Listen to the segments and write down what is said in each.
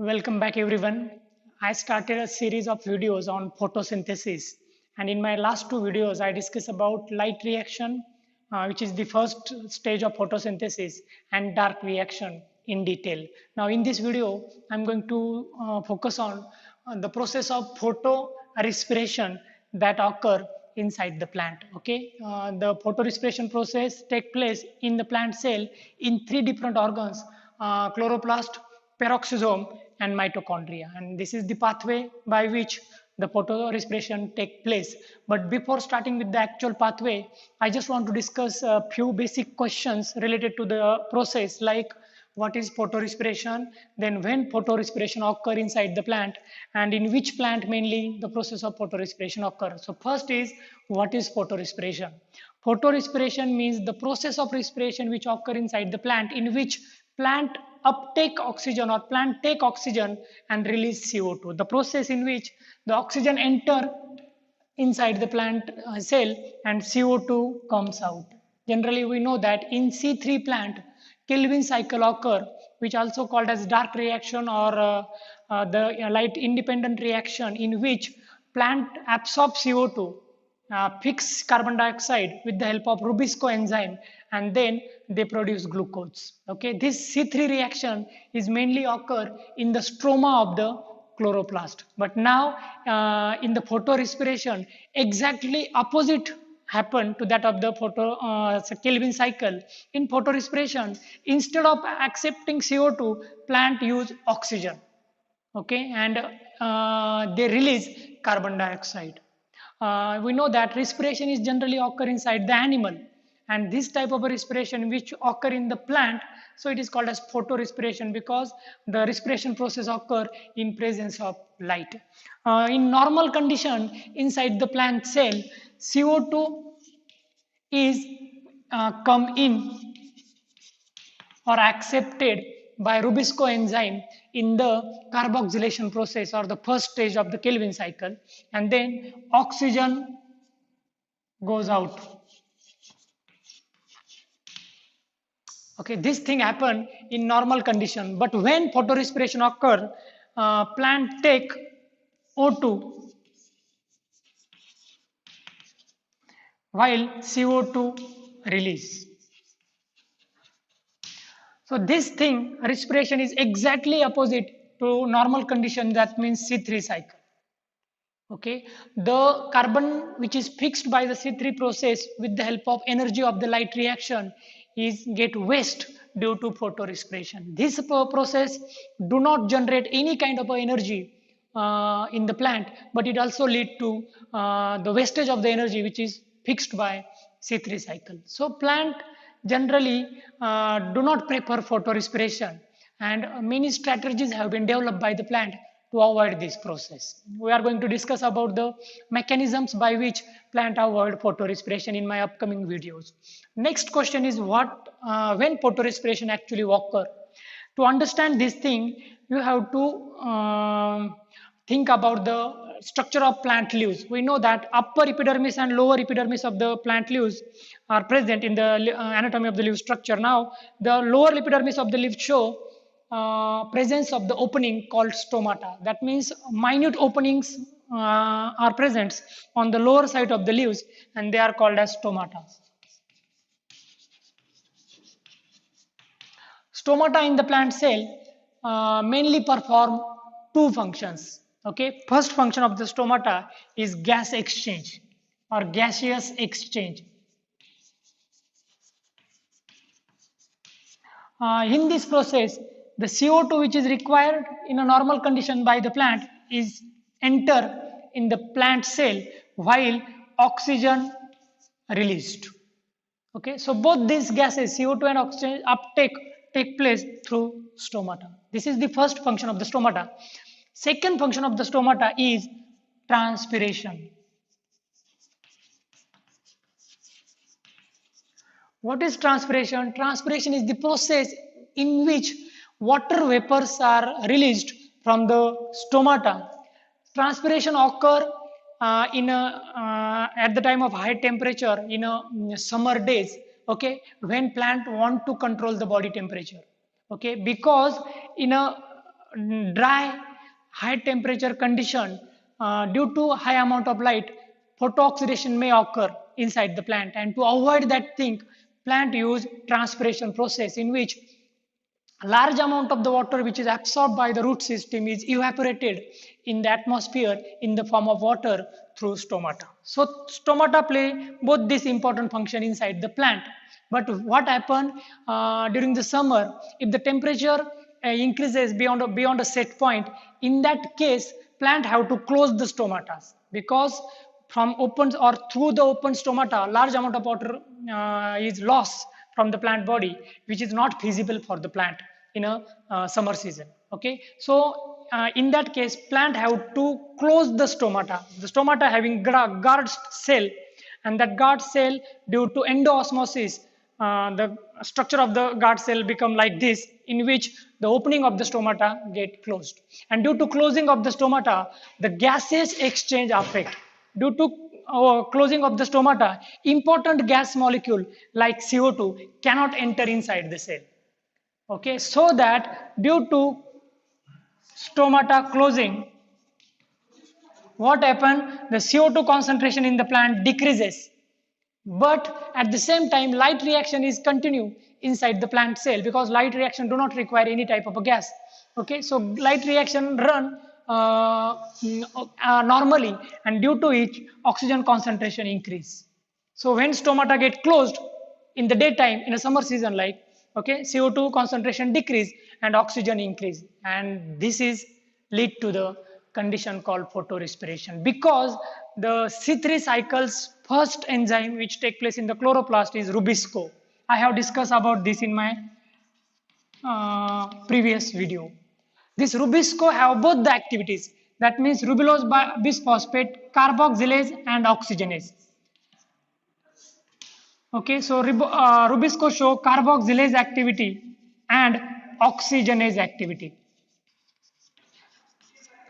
Welcome back everyone. I started a series of videos on photosynthesis, and in my last two videos I discussed about light reaction, which is the first stage of photosynthesis, and dark reaction in detail. Now in this video I'm going to focus on the process of photorespiration that occur inside the plant. Okay, the photorespiration process take place in the plant cell in three different organs: chloroplast, peroxisome and mitochondria, and this is the pathway by which the photorespiration take place. But before starting with the actual pathway, I just want to discuss a few basic questions related to the process, like what is photorespiration, then when photorespiration occur inside the plant, and in which plant mainly the process of photorespiration occurs. So first is, what is photorespiration? Photorespiration means the process of respiration which occur inside the plant, in which plant uptake oxygen or plant take oxygen and release CO2. The process in which the oxygen enter inside the plant cell and CO2 comes out. Generally, we know that in C3 plant, Kelvin cycle occur, which also called as dark reaction or the light independent reaction, in which plant absorbs CO2, fix carbon dioxide with the help of Rubisco enzyme, and then they produce glucose. Okay, this C3 reaction is mainly occur in the stroma of the chloroplast. But now in the photorespiration, exactly opposite happen to that of the Kelvin cycle. In photorespiration, instead of accepting CO2, plant use oxygen. Okay, and they release carbon dioxide. We know that respiration is generally occur inside the animal, and this type of a respiration which occur in the plant, so it is called as photorespiration, because the respiration process occur in presence of light. In normal condition inside the plant cell, CO2 is come in or accepted by Rubisco enzyme in the carboxylation process, or the first stage of the Kelvin cycle, and then oxygen goes out. Okay, this thing happen in normal condition, but when photorespiration occur, plant take O2 while CO2 release. So this thing, respiration, is exactly opposite to normal condition, that means C3 cycle. Okay, the carbon which is fixed by the C3 process with the help of energy of the light reaction is get waste due to photorespiration. This process do not generate any kind of energy in the plant, but it also lead to the wastage of the energy which is fixed by C3 cycle. So plant generally do not prefer photorespiration, and many strategies have been developed by the plant to avoid this process. We are going to discuss about the mechanisms by which plant avoid photorespiration in my upcoming videos. Next question is, when photorespiration actually occur? To understand this thing, you have to think about the structure of plant leaves. We know that upper epidermis and lower epidermis of the plant leaves are present in the anatomy of the leaf structure. Now, the lower epidermis of the leaf show presence of the opening called stomata. That means minute openings are present on the lower side of the leaves, and they are called as stomata. Stomata in the plant cell mainly perform two functions. Okay, first function of the stomata is gas exchange or gaseous exchange. In this process, the CO2 which is required in a normal condition by the plant is enter in the plant cell, while oxygen released. Okay, so both these gases, CO2 and oxygen uptake, take place through stomata. This is the first function of the stomata. Second function of the stomata is transpiration. What is transpiration? Transpiration is the process in which water vapors are released from the stomata. Transpiration occur at the time of high temperature in summer days. Okay, when plant want to control the body temperature. Okay, because in a dry, high temperature condition, due to high amount of light, photooxidation may occur inside the plant. And to avoid that thing, plant use transpiration process in which a large amount of the water which is absorbed by the root system is evaporated in the atmosphere in the form of water through stomata. So stomata play both this important function inside the plant. But what happen during the summer, if the temperature increases beyond a set point, in that case plant have to close the stomatas, because from open or through the open stomata large amount of water is lost from the plant body, which is not feasible for the plant in a summer season. Okay, so in that case plant have to close the stomata having guard cell, and that guard cell, due to endoosmosis, the structure of the guard cell become like this, in which the opening of the stomata get closed, and due to closing of the stomata the gases exchange affect. Due to closing of the stomata, important gas molecule like CO2 cannot enter inside the cell. Okay, so that due to stomata closing, what happen? The CO2 concentration in the plant decreases, but at the same time light reaction is continue inside the plant cell, because light reaction do not require any type of a gas. Okay, so light reaction run normally, and due to it oxygen concentration increase. So when stomata get closed in the daytime in a summer season, like, okay, CO2 concentration decrease and oxygen increase, and this is lead to the condition called photorespiration, because the C3 cycle's first enzyme which take place in the chloroplast is Rubisco. I have discussed about this in my previous video. This Rubisco have both the activities, that means ribulose bisphosphate, carboxylase and oxygenase. Okay, so Rubisco show carboxylase activity and oxygenase activity.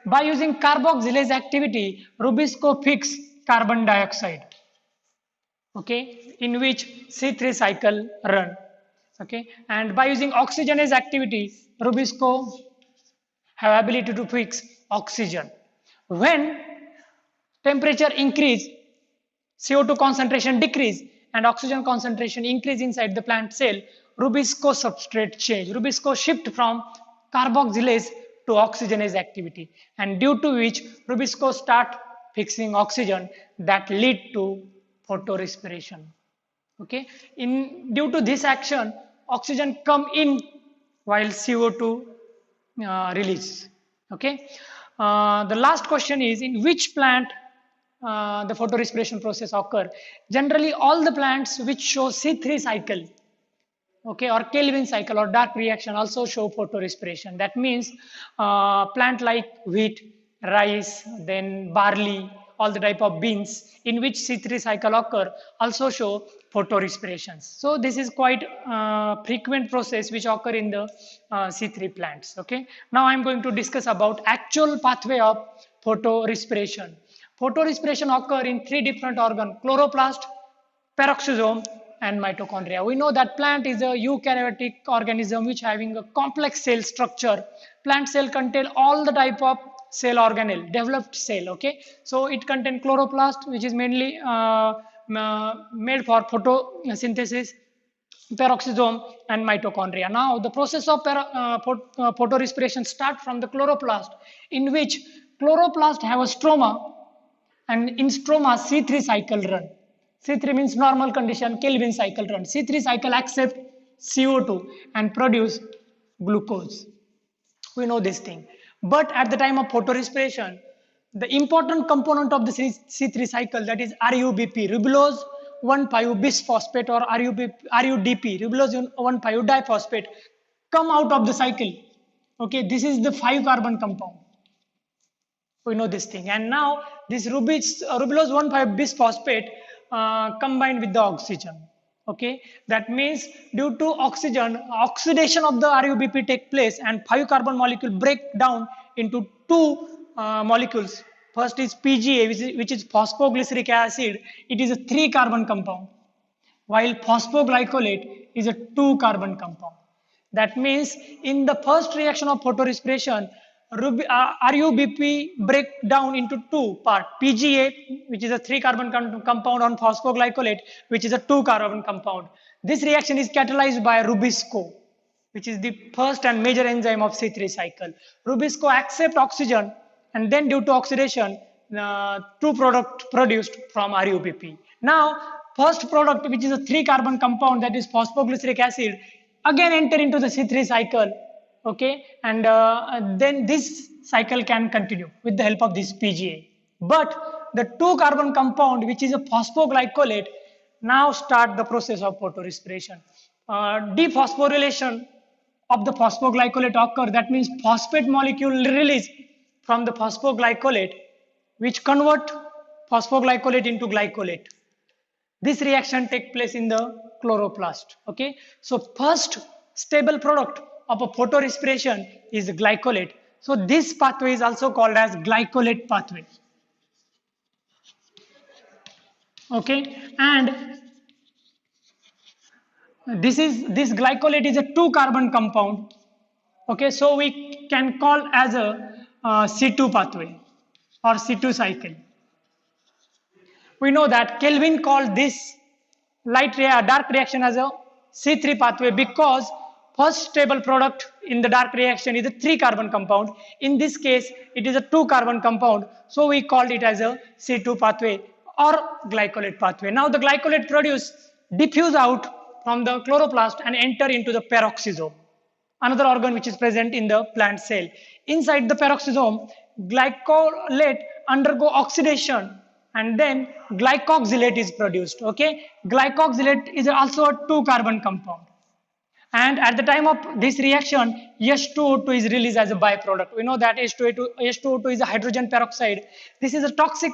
By using carboxylase activity, Rubisco fix carbon dioxide, okay, in which C3 cycle run. Okay, and by using oxygenase activity, Rubisco have ability to fix oxygen. When temperature increase, CO2 concentration decrease and oxygen concentration increase inside the plant cell, Rubisco substrate change. Rubisco shift from carboxylase to oxygenase activity, and due to which Rubisco start fixing oxygen, that lead to photorespiration. Okay, due to this action, oxygen come in while CO2 release. Okay, the last question is, in which plant the photorespiration process occur? Generally all the plants which show C3 cycle, okay, or Kelvin cycle or dark reaction also show photorespiration. That means plant like wheat, rice, then barley, all the type of beans in which C3 cycle occur also show photorespirations. So this is quite frequent process which occur in the C3 plants. Okay, now I am going to discuss about actual pathway of photorespiration. Photorespiration occur in three different organs: chloroplast, peroxisome and mitochondria. We know that plant is a eukaryotic organism which having a complex cell structure. Plant cell contain all the type of cell organelle, developed cell. Okay, so it contain chloroplast, which is mainly made for photosynthesis, peroxisome and mitochondria. Now the process of photorespiration start from the chloroplast, in which chloroplast have a stroma, and in stroma C3 cycle run. C3 means normal condition, Kelvin cycle run. C3 cycle accept CO2 and produce glucose. We know this thing. But at the time of photorespiration, the important component of the C3 cycle, that is RUBP, ribulose 1,5 bisphosphate, or RUDP, ribulose 1,5 diphosphate, come out of the cycle. Okay, this is the 5-carbon compound. We know this thing. And now this ribulose 1,5 bisphosphate combined with the oxygen. Okay, that means due to oxidation of the RUBP take place, and 5-carbon molecule break down into two molecules. First is PGA, which is phosphoglyceric acid. It is a 3-carbon compound, while phosphoglycolate is a 2-carbon compound. That means in the first reaction of photorespiration, RuBP break down into two parts. PGA, which is a 3-carbon compound, on phosphoglycolate, which is a 2-carbon compound. This reaction is catalyzed by Rubisco, which is the first and major enzyme of C3 cycle. Rubisco accepts oxygen, and then due to oxidation, two products produced from RuBP. Now, first product, which is a 3-carbon compound, that is phosphoglyceric acid, again enter into the C3 cycle, okay, and then this cycle can continue with the help of this PGA. But the 2-carbon compound, which is a phosphoglycolate, now start the process of photorespiration. Dephosphorylation of the phosphoglycolate occur. That means phosphate molecule release from the phosphoglycolate, which convert phosphoglycolate into glycolate. This reaction takes place in the chloroplast. Okay, so first stable product of a photorespiration is glycolate. So this pathway is also called as glycolate pathway. Okay, and this glycolate is a 2-carbon compound. Okay, so we can call as a C2 pathway or C2 cycle. We know that Kelvin called this dark reaction as a C3 pathway because first stable product in the dark reaction is a 3-carbon compound. In this case, it is a 2-carbon compound. So we called it as a C2 pathway or glycolate pathway. Now the glycolate diffuse out from the chloroplast and enter into the peroxisome, another organ which is present in the plant cell. Inside the peroxisome, glycolate undergo oxidation, and then glycoxylate is produced. Okay, glycoxylate is also a 2-carbon compound, and at the time of this reaction, H2O2 is released as a byproduct. We know that H2O2 is a hydrogen peroxide. This is a toxic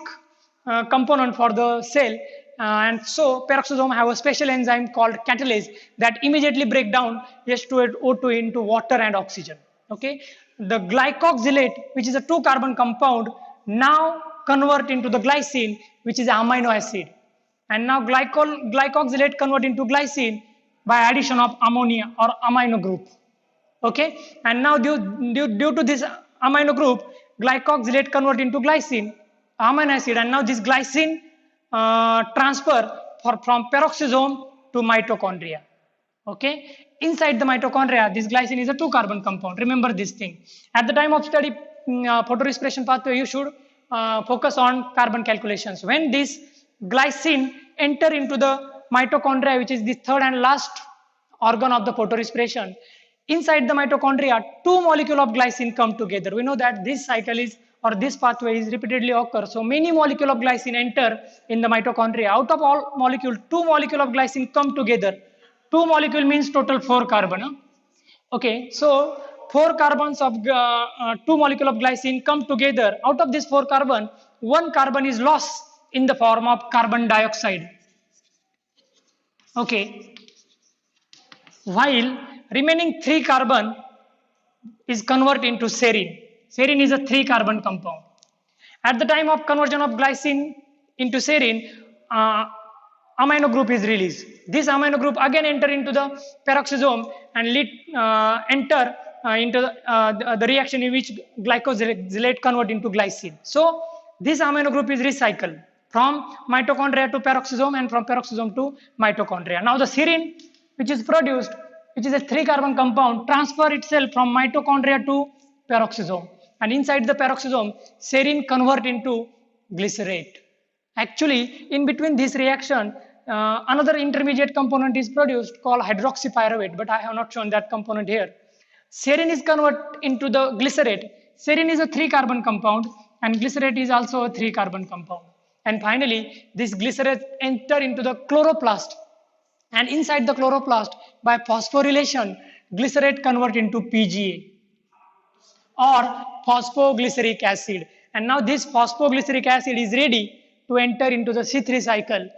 component for the cell, and so peroxisome have a special enzyme called catalase that immediately break down H2O2 into water and oxygen. Okay, the glycoxylate, which is a 2-carbon compound, now convert into the glycine, which is amino acid, and now glycoxylate convert into glycine by addition of ammonia or amino group. Okay, and now due to this amino group, glycoxylate convert into glycine, amino acid, and now this glycine transfer from peroxisome to mitochondria. Okay, inside the mitochondria, this glycine is a 2-carbon compound. Remember this thing. At the time of study photorespiration pathway, you should focus on carbon calculations. When this glycine enter into the mitochondria, which is the third and last organ of the photorespiration, inside the mitochondria, 2 molecules of glycine come together. We know that this cycle is, or this pathway is repeatedly occur. So many molecules of glycine enter in the mitochondria. Out of all molecules, 2 molecules of glycine come together. 2 molecule means total 4 carbon. Huh? Okay, so 4 carbons of 2 molecule of glycine come together. Out of this 4 carbon, 1 carbon is lost in the form of carbon dioxide. Okay, while remaining 3 carbon is converted into serine. Serine is a 3-carbon compound. At the time of conversion of glycine into serine, amino group is released. This amino group again enter into the peroxisome and enter into the reaction in which glycoxylate convert into glycine. So this amino group is recycled from mitochondria to peroxisome and from peroxisome to mitochondria. Now the serine, which is produced, which is a 3-carbon compound, transfer itself from mitochondria to peroxisome, and inside the peroxisome, serine convert into glycerate. Actually, in between this reaction, another intermediate component is produced called hydroxypyruvate, but I have not shown that component here. Serine is converted into the glycerate. Serine is a 3-carbon compound, and glycerate is also a 3-carbon compound. And finally, this glycerate enter into the chloroplast, and inside the chloroplast, by phosphorylation, glycerate convert into PGA or phosphoglyceric acid. And now this phosphoglyceric acid is ready to enter into the C3 cycle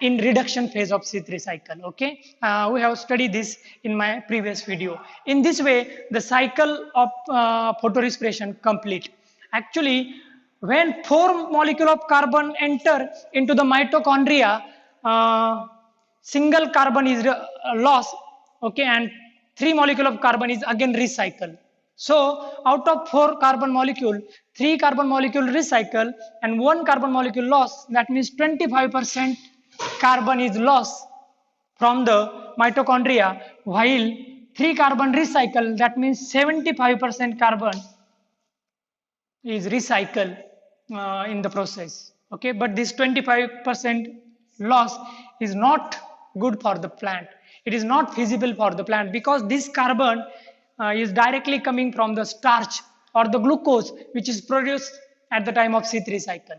in reduction phase of C3 cycle. Okay, we have studied this in my previous video. In this way, the cycle of photorespiration complete. Actually, when 4 molecules of carbon enter into the mitochondria, single carbon is lost. Okay, and 3 molecule of carbon is again recycled. So out of 4 carbon molecule, 3 carbon molecule recycle and 1 carbon molecule loss. That means 25% carbon is lost from the mitochondria, while 3 carbon recycle, that means 75% carbon is recycled in the process. Okay, but this 25% loss is not good for the plant. It is not feasible for the plant because this carbon is directly coming from the starch or the glucose which is produced at the time of C3 cycle.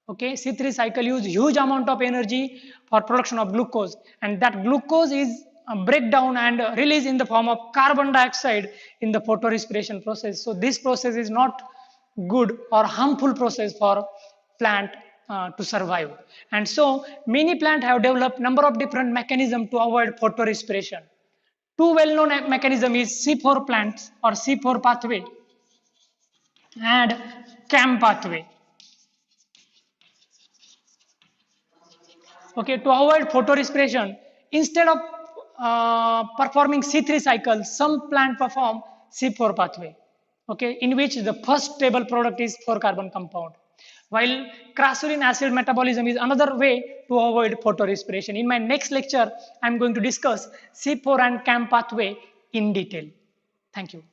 Okay, C3 cycle use huge amount of energy for production of glucose, and that glucose is breakdown and released in the form of carbon dioxide in the photorespiration process. So this process is not good or harmful process for plant to survive. And so many plants have developed number of different mechanisms to avoid photorespiration. Two well-known mechanism is C4 plants or C4 pathway and CAM pathway. Okay, to avoid photorespiration, instead of performing C3 cycle, some plant perform C4 pathway. Okay, in which the first stable product is 4 carbon compound. While crassulinic acid metabolism is another way to avoid photorespiration. In my next lecture, I am going to discuss C4 and CAM pathway in detail. Thank you.